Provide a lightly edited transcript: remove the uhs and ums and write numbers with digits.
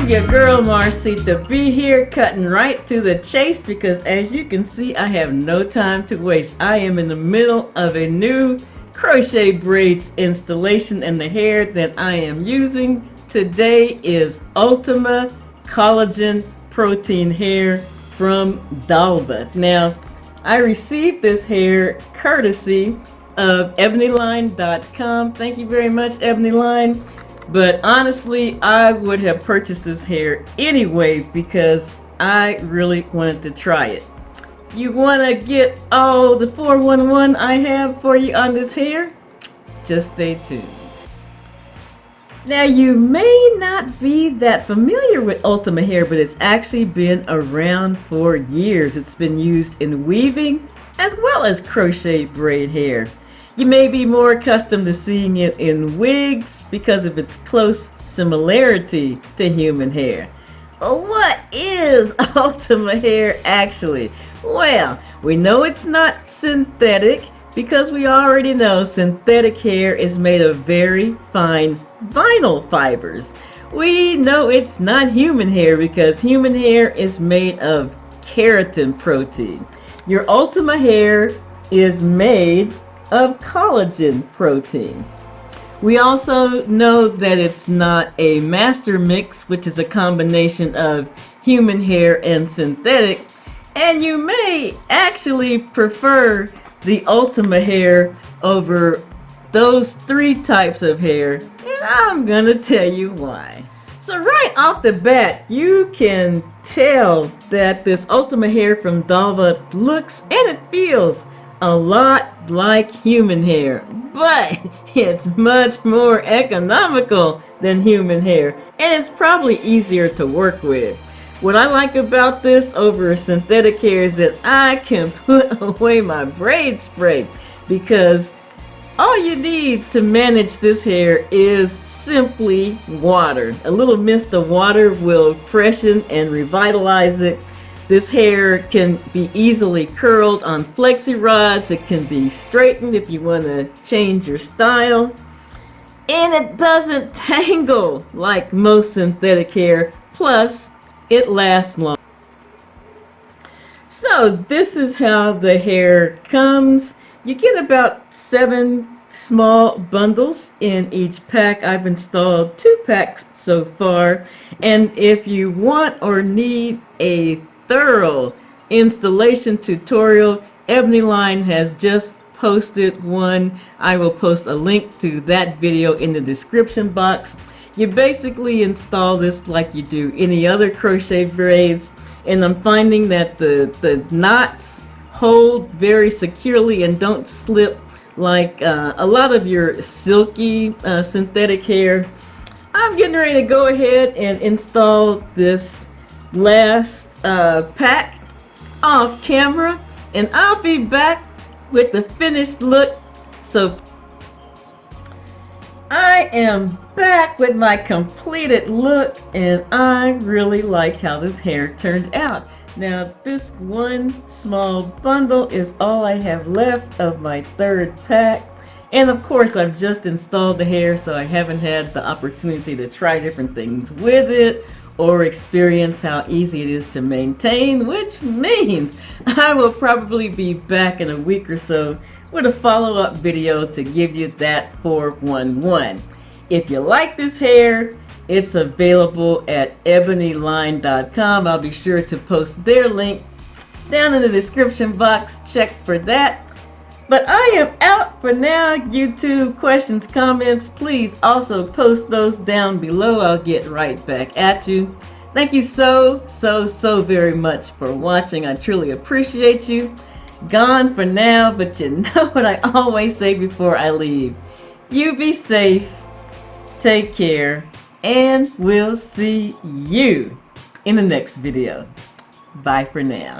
your girl Marcy to be here cutting right to the chase because as you can see I have no time to waste. I am in the middle of a new crochet braids installation and the hair that I am using today is Ultima Collagen Protein hair from Dalva. Now I received this hair courtesy of ebonyline.com. Thank you very much, Ebonyline. But honestly, I would have purchased this hair anyway because I really wanted to try it. You want to get all the 411 I have for you on this hair? Just stay tuned. Now you may not be that familiar with Ultima hair, but it's actually been around for years. It's been used in weaving as well as crochet braid hair. You may be more accustomed to seeing it in wigs because of its close similarity to human hair. But what is Ultima hair actually? Well, we know it's not synthetic because we already know synthetic hair is made of very fine vinyl fibers. We know it's not human hair because human hair is made of keratin protein. Your Ultima hair is made of collagen protein. We also know that it's not a master mix, which is a combination of human hair and synthetic, and you may actually prefer the Ultima hair over those three types of hair, and I'm gonna tell you why. So right off the bat, you can tell that this Ultima hair from Dalva looks and it feels a lot like human hair, but it's much more economical than human hair, and it's probably easier to work with. What I like about this over synthetic hair is that I can put away my braid spray because all you need to manage this hair is simply water. A little mist of water will freshen and revitalize it. This hair can be easily curled on flexi rods. It can be straightened if you want to change your style. And it doesn't tangle like most synthetic hair. Plus, it lasts long. So this is how the hair comes. You get about 7 small bundles in each pack. I've installed 2 packs so far. And if you want or need a thorough installation tutorial, Ebonyline has just posted one. I will post a link to that video in the description box. You basically install this like you do any other crochet braids, and I'm finding that the knots hold very securely and don't slip like a lot of your silky synthetic hair. I'm getting ready to go ahead and install this last pack off camera, and I'll be back with the finished look. So I am back with my completed look, and I really like how this hair turned out. Now this one small bundle is all I have left of my 3rd pack, and of course I've just installed the hair, so I haven't had the opportunity to try different things with it or experience how easy it is to maintain, which means I will probably be back in a week or so with a follow-up video to give you that 411. If you like this hair, it's available at ebonyline.com. I'll be sure to post their link down in the description box. Check for that. But I am out for now. YouTube questions, comments, please also post those down below. I'll get right back at you. Thank you so very much for watching. I truly appreciate you. Gone for now, but you know what I always say before I leave. You be safe, take care, and we'll see you in the next video. Bye for now.